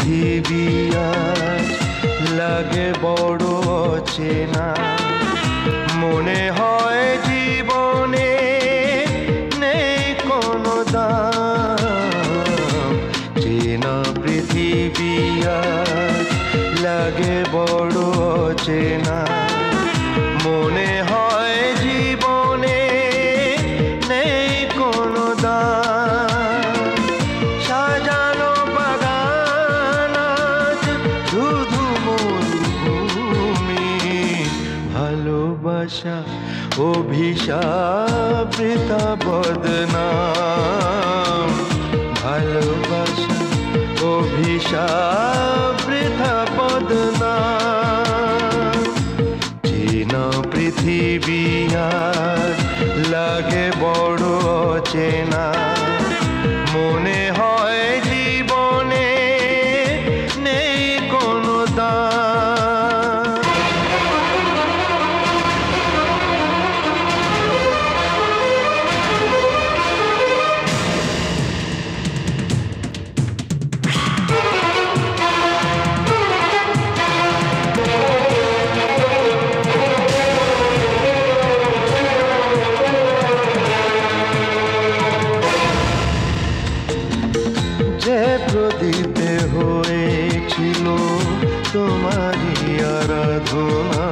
পৃথিবী আজ লাগে বড় অচেনা, মনে হয় জীবনে নেই কোনো দাম। চেনা পৃথিবী আজ লাগে বড় অচেনা, মনে হয় জীবনে নেই কোনো দাম। সাজানো বাগান আজ শুধু মরুভূমি, ভালোবাসা অভিশাপ বৃথা বদনাম। ভালোবাসা অভিশাপ বৃথা বদনাম। চেনা পৃথিবী আজ লাগে বড় অচেনা, মনে হয় জীবনে নেই কোনো দাম। যে প্রদীপে হয়েছিল তোমারই আরাধনা,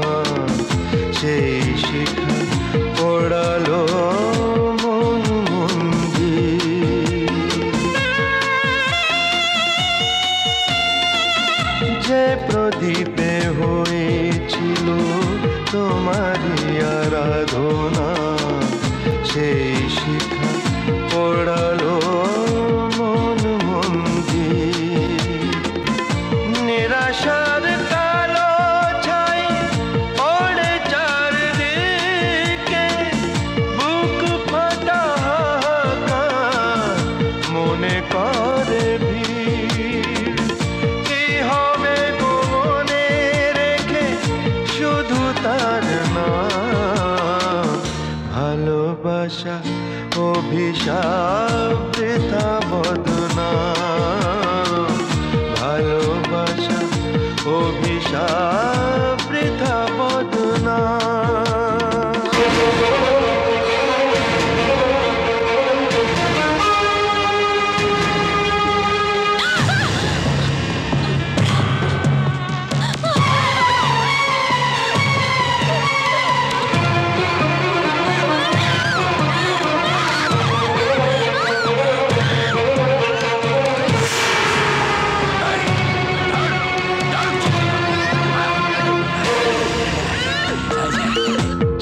সেই শিখা পড়ালো মন মন্দির। যে প্রদীপে হয়েছিল তোমারই আরাধনা, সেই শিখা পড়ালো মন মন্দির। নিরাশার কালো ছাই পড়ে চারদিকে, বুক ফাটা হাহাকার মনে করে ভিড়। কি হবে গো মনে রেখে শুধু তার নাম। ভালোবাসা অভিশাপ বৃথা বদনাম। ভালোবাসা অভিশাপ বৃথা বদনাম।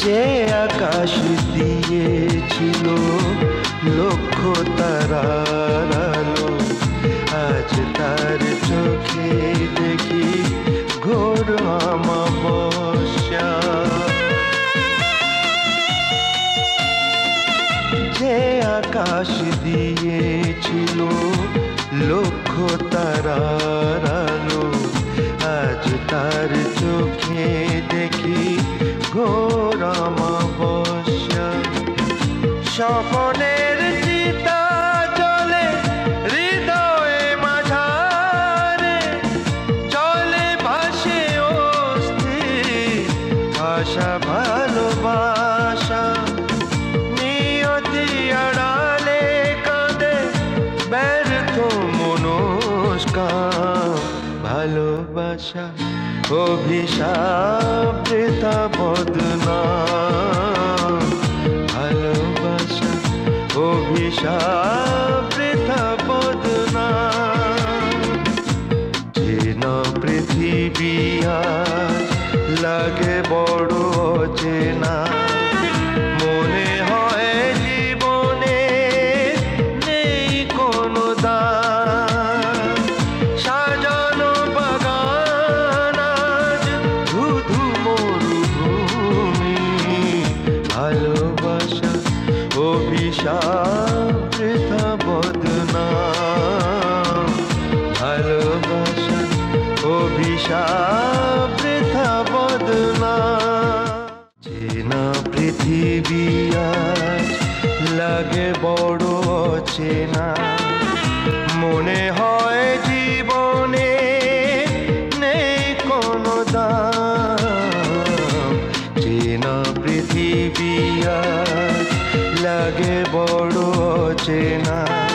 যে আকাশ দিয়েছিল লক্ষ তারার আলো, আজ তার চোখে দেখি ঘোর অমাবস্যা। যে আকাশ দিয়েছিল লক্ষ তারার আলো, আজ তার চোখে দেখি ঘোর অমাবস্যা। স্বপনের চিতা জলে হৃদয়ে মাঝারে, চলে ভাসে অস্থির আশা ভালোবাসা। নিয়তি আড়ালে কাঁদে ব্যর্থ মনস্কাম। ভালোবাসা অভিশাপ বৃথা বদনাম। ভালোবাসা অভিশাপ বৃথা বদনাম। চেনা পৃথিবী আজ লাগে বড় অচেনা, মনে হয় জীবনে নেই কোনো দাম। সাজানো বাগান আজ শুধু মরুভূমি, ভালোবাসা অভিশাপ বৃথা বদনাম। ভালোবাসা অভিশাপ বৃথা বদনাম। চেনা পৃথিবী আজ লাগে বড় অচেনা, মনে হয় জীবনে চেনা পৃথিবী আজ লাগে বড় অচেনা।